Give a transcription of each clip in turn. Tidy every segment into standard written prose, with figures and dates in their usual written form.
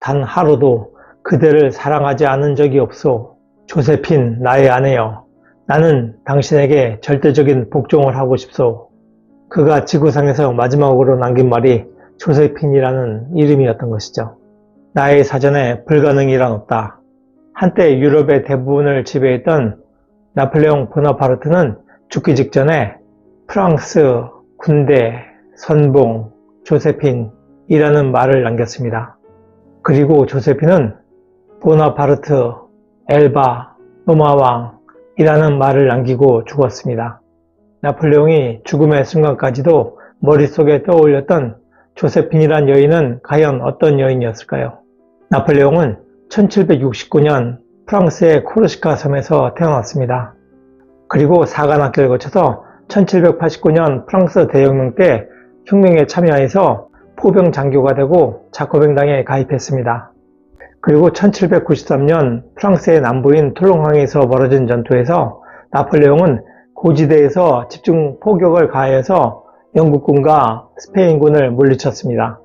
단 하루도 그대를 사랑하지 않은 적이 없소. 조세핀 나의 아내여, 나는 당신에게 절대적인 복종을 하고 싶소. 그가 지구상에서 마지막으로 남긴 말이 조세핀이라는 이름이었던 것이죠. 나의 사전에 불가능이란 없다. 한때 유럽의 대부분을 지배했던 나폴레옹 보나파르트는 죽기 직전에 프랑스 군대 선봉 조세핀이라는 말을 남겼습니다. 그리고 조세핀은 보나파르트 엘바 노마왕이라는 말을 남기고 죽었습니다. 나폴레옹이 죽음의 순간까지도 머릿속에 떠올렸던 조세핀이란 여인은 과연 어떤 여인이었을까요? 나폴레옹은 1769년 프랑스의 코르시카 섬에서 태어났습니다. 그리고 사관학교를 거쳐서 1789년 프랑스 대혁명 때 혁명에 참여해서 포병 장교가 되고 자코뱅당에 가입했습니다. 그리고 1793년 프랑스의 남부인 툴롱항에서 벌어진 전투에서 나폴레옹은 고지대에서 집중 포격을 가해서 영국군과 스페인군을 물리쳤습니다.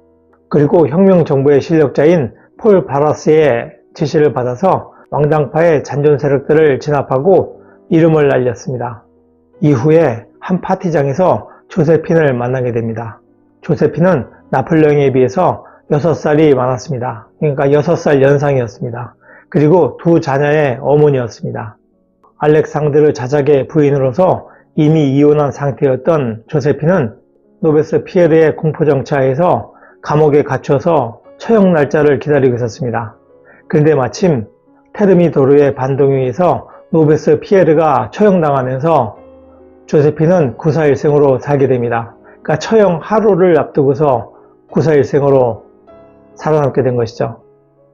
그리고 혁명 정부의 실력자인 폴 바라스의 지시를 받아서 왕당파의 잔존 세력들을 진압하고 이름을 날렸습니다. 이후에 한 파티장에서 조세핀을 만나게 됩니다. 조세핀은 나폴레옹에 비해서 6살이 많았습니다. 그러니까 6살 연상이었습니다. 그리고 두 자녀의 어머니였습니다. 알렉상드르 자작의 부인으로서 이미 이혼한 상태였던 조세핀은 노베스피에르의 공포정치하에서 감옥에 갇혀서 처형 날짜를 기다리고 있었습니다. 그런데 마침 테르미도르의 반동에 의해서 노베스피에르가 처형당하면서 조세핀은 구사일생으로 살게 됩니다. 그러니까 처형 하루를 앞두고서 구사일생으로 살아남게 된 것이죠.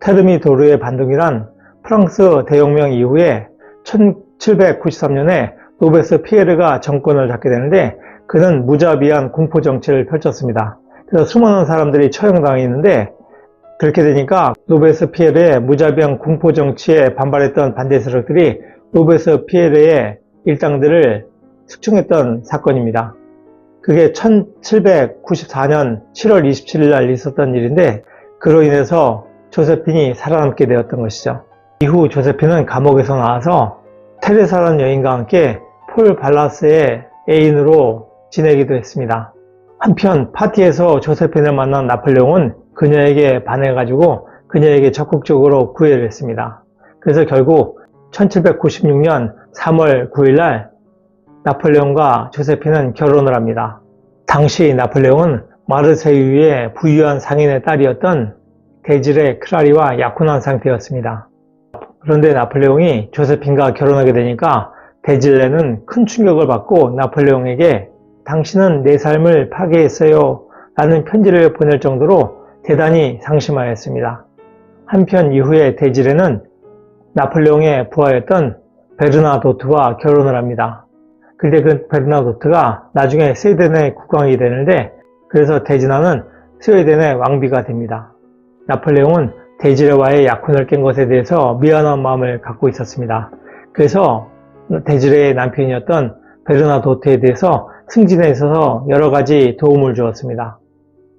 테르미도르의 반동이란 프랑스 대혁명 이후에 1793년에 노베스피에르가 정권을 잡게 되는데 그는 무자비한 공포정치를 펼쳤습니다. 그래서 수많은 사람들이 처형당했는데 그렇게 되니까 노베스피에르의 무자비한 공포정치에 반발했던 반대 세력들이 노베스피에르의 일당들을 숙청했던 사건입니다. 그게 1794년 7월 27일 날 있었던 일인데 그로 인해서 조세핀이 살아남게 되었던 것이죠. 이후 조세핀은 감옥에서 나와서 테레사라는 여인과 함께 폴 발라스의 애인으로 지내기도 했습니다. 한편 파티에서 조세핀을 만난 나폴레옹은 그녀에게 반해가지고 그녀에게 적극적으로 구애를 했습니다. 그래서 결국 1796년 3월 9일 나폴레옹과 조세핀은 결혼을 합니다. 당시 나폴레옹은 마르세유의 부유한 상인의 딸이었던 데지레 크라리와 약혼한 상태였습니다. 그런데 나폴레옹이 조세핀과 결혼하게 되니까 데질레는 큰 충격을 받고 나폴레옹에게 당신은 내 삶을 파괴했어요 라는 편지를 보낼 정도로 대단히 상심하였습니다. 한편 이후에 데질레는 나폴레옹의 부하였던 베르나도트와 결혼을 합니다. 근데 그 베르나도트가 나중에 스웨덴의 국왕이 되는데 그래서 데지나는 스웨덴의 왕비가 됩니다. 나폴레옹은 데지레와의 약혼을 깬 것에 대해서 미안한 마음을 갖고 있었습니다. 그래서 데지레의 남편이었던 베르나도트에 대해서 승진에 있어서 여러 가지 도움을 주었습니다.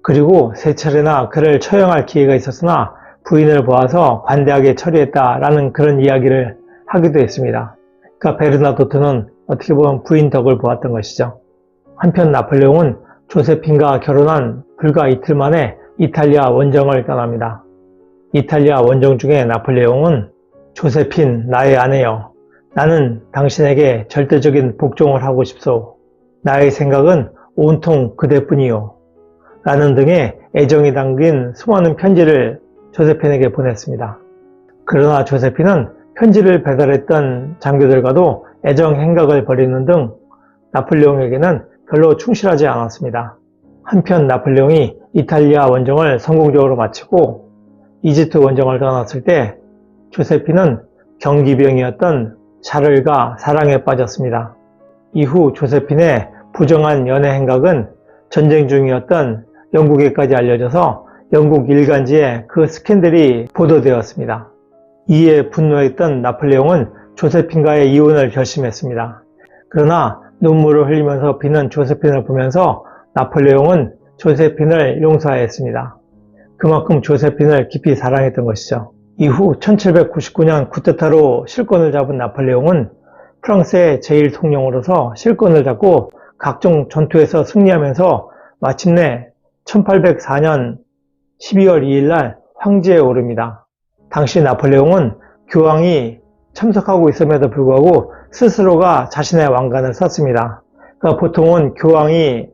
그리고 세 차례나 그를 처형할 기회가 있었으나 부인을 보아서 관대하게 처리했다라는 그런 이야기를 하기도 했습니다. 그러니까 베르나도트는 어떻게 보면 부인 덕을 보았던 것이죠. 한편 나폴레옹은 조세핀과 결혼한 불과 이틀 만에 이탈리아 원정을 떠납니다. 이탈리아 원정 중에 나폴레옹은 조세핀 나의 아내여, 나는 당신에게 절대적인 복종을 하고 싶소. 나의 생각은 온통 그대뿐이요. 라는 등의 애정이 담긴 수많은 편지를 조세핀에게 보냈습니다. 그러나 조세핀은 편지를 배달했던 장교들과도 애정 행각을 벌이는 등 나폴레옹에게는 별로 충실하지 않았습니다. 한편 나폴레옹이 이탈리아 원정을 성공적으로 마치고 이집트 원정을 떠났을 때 조세핀은 경기병이었던 샤를과 사랑에 빠졌습니다. 이후 조세핀의 부정한 연애 행각은 전쟁 중이었던 영국에까지 알려져서 영국 일간지에 그 스캔들이 보도되었습니다. 이에 분노했던 나폴레옹은 조세핀과의 이혼을 결심했습니다. 그러나 눈물을 흘리면서 비는 조세핀을 보면서 나폴레옹은 조세핀을 용서하였습니다. 그만큼 조세핀을 깊이 사랑했던 것이죠. 이후 1799년 쿠데타로 실권을 잡은 나폴레옹은 프랑스의 제1통령으로서 실권을 잡고 각종 전투에서 승리하면서 마침내 1804년 12월 2일 날 황제에 오릅니다. 당시 나폴레옹은 교황이 참석하고 있음에도 불구하고 스스로가 자신의 왕관을 썼습니다. 그러니까 보통은 교황이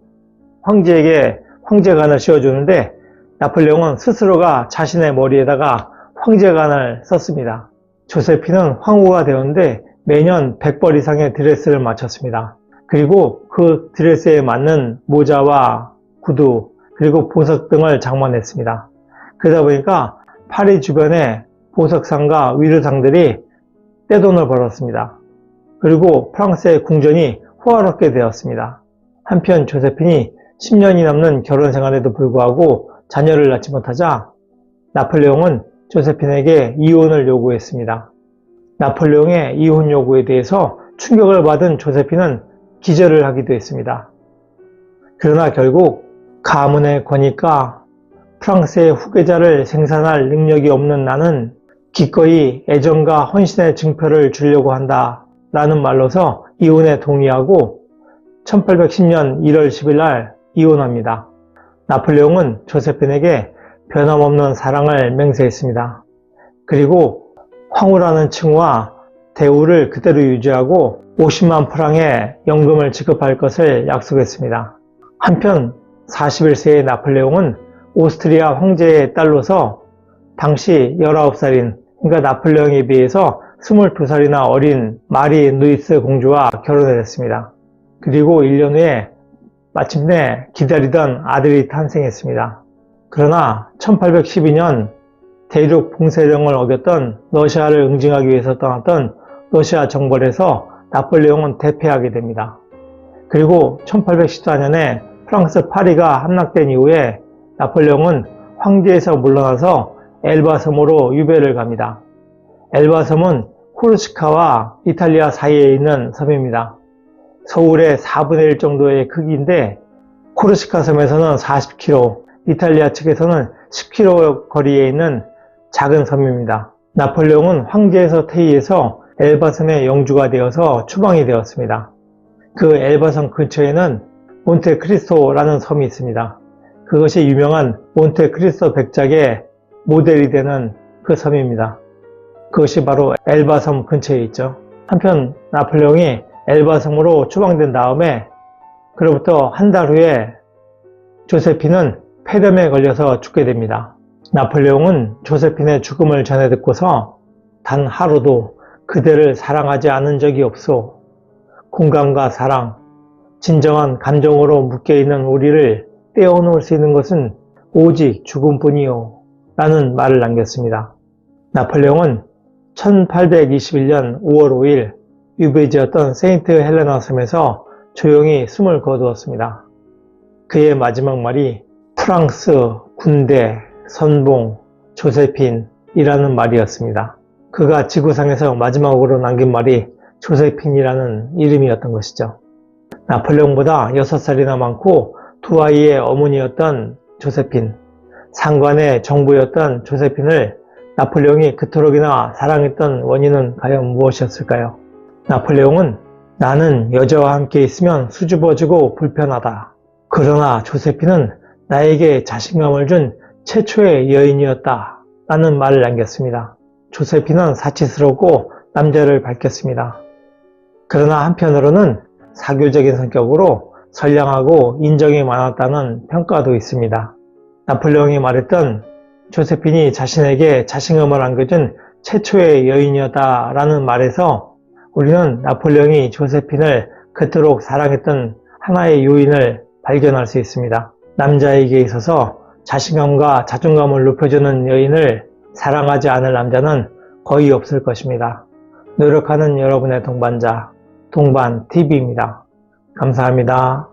황제에게 황제관을 씌워주는데 나폴레옹은 스스로가 자신의 머리에다가 황제관을 썼습니다. 조세핀은 황후가 되었는데 매년 100벌 이상의 드레스를 마쳤습니다. 그리고 그 드레스에 맞는 모자와 구두 그리고 보석 등을 장만했습니다. 그러다 보니까 파리 주변의 보석상과 위르상들이 떼돈을 벌었습니다. 그리고 프랑스의 궁전이 호화롭게 되었습니다. 한편 조세핀이 10년이 넘는 결혼 생활에도 불구하고 자녀를 낳지 못하자 나폴레옹은 조세핀에게 이혼을 요구했습니다. 나폴레옹의 이혼 요구에 대해서 충격을 받은 조세핀은 기절을 하기도 했습니다. 그러나 결국 가문의 권위가 프랑스의 후계자를 생산할 능력이 없는 나는 기꺼이 애정과 헌신의 증표를 주려고 한다 라는 말로서 이혼에 동의하고 1810년 1월 10일 날 이혼합니다. 나폴레옹은 조세핀에게 변함없는 사랑을 맹세했습니다. 그리고 황후라는 칭호와 대우를 그대로 유지하고 50만 프랑의 연금을 지급할 것을 약속했습니다. 한편 41세의 나폴레옹은 오스트리아 황제의 딸로서 당시 19살인 그러니까 나폴레옹에 비해서 22살이나 어린 마리 누이스 공주와 결혼을 했습니다. 그리고 1년 후에 마침내 기다리던 아들이 탄생했습니다. 그러나 1812년 대륙 봉쇄령을 어겼던 러시아를 응징하기 위해서 떠났던 러시아 정벌에서 나폴레옹은 대패하게 됩니다. 그리고 1814년에 프랑스 파리가 함락된 이후에 나폴레옹은 황제에서 물러나서 엘바 섬으로 유배를 갑니다. 엘바 섬은 코르시카와 이탈리아 사이에 있는 섬입니다. 서울의 4분의 1 정도의 크기인데 코르시카 섬에서는 40km, 이탈리아 측에서는 10km 거리에 있는 작은 섬입니다. 나폴레옹은 황제에서 퇴위해서 엘바섬의 영주가 되어서 추방이 되었습니다. 그 엘바섬 근처에는 몬테크리스토라는 섬이 있습니다. 그것이 유명한 몬테크리스토 백작의 모델이 되는 그 섬입니다. 그것이 바로 엘바섬 근처에 있죠. 한편 나폴레옹이 엘바섬으로 추방된 다음에 그로부터 한 달 후에 조세핀은 폐렴에 걸려서 죽게 됩니다. 나폴레옹은 조세핀의 죽음을 전해 듣고서 단 하루도 그대를 사랑하지 않은 적이 없소. 공감과 사랑, 진정한 감정으로 묶여있는 우리를 떼어놓을 수 있는 것은 오직 죽음뿐이요 라는 말을 남겼습니다. 나폴레옹은 1821년 5월 5일 유배지였던 세인트 헬레나 섬에서 조용히 숨을 거두었습니다. 그의 마지막 말이 프랑스, 군대, 선봉, 조세핀이라는 말이었습니다. 그가 지구상에서 마지막으로 남긴 말이 조세핀이라는 이름이었던 것이죠. 나폴레옹보다 6살이나 많고 두 아이의 어머니였던 조세핀, 상관의 정부였던 조세핀을 나폴레옹이 그토록이나 사랑했던 원인은 과연 무엇이었을까요? 나폴레옹은 나는 여자와 함께 있으면 수줍어지고 불편하다. 그러나 조세핀은 나에게 자신감을 준 최초의 여인이었다. 라는 말을 남겼습니다. 조세핀은 사치스럽고 남자를 밝혔습니다. 그러나 한편으로는 사교적인 성격으로 선량하고 인정이 많았다는 평가도 있습니다. 나폴레옹이 말했던 조세핀이 자신에게 자신감을 안겨준 최초의 여인이었다라는 말에서 우리는 나폴레옹이 조세핀을 그토록 사랑했던 하나의 요인을 발견할 수 있습니다. 남자에게 있어서 자신감과 자존감을 높여주는 여인을 사랑하지 않을 남자는 거의 없을 것입니다. 노력하는 여러분의 동반자, 동반TV입니다. 감사합니다.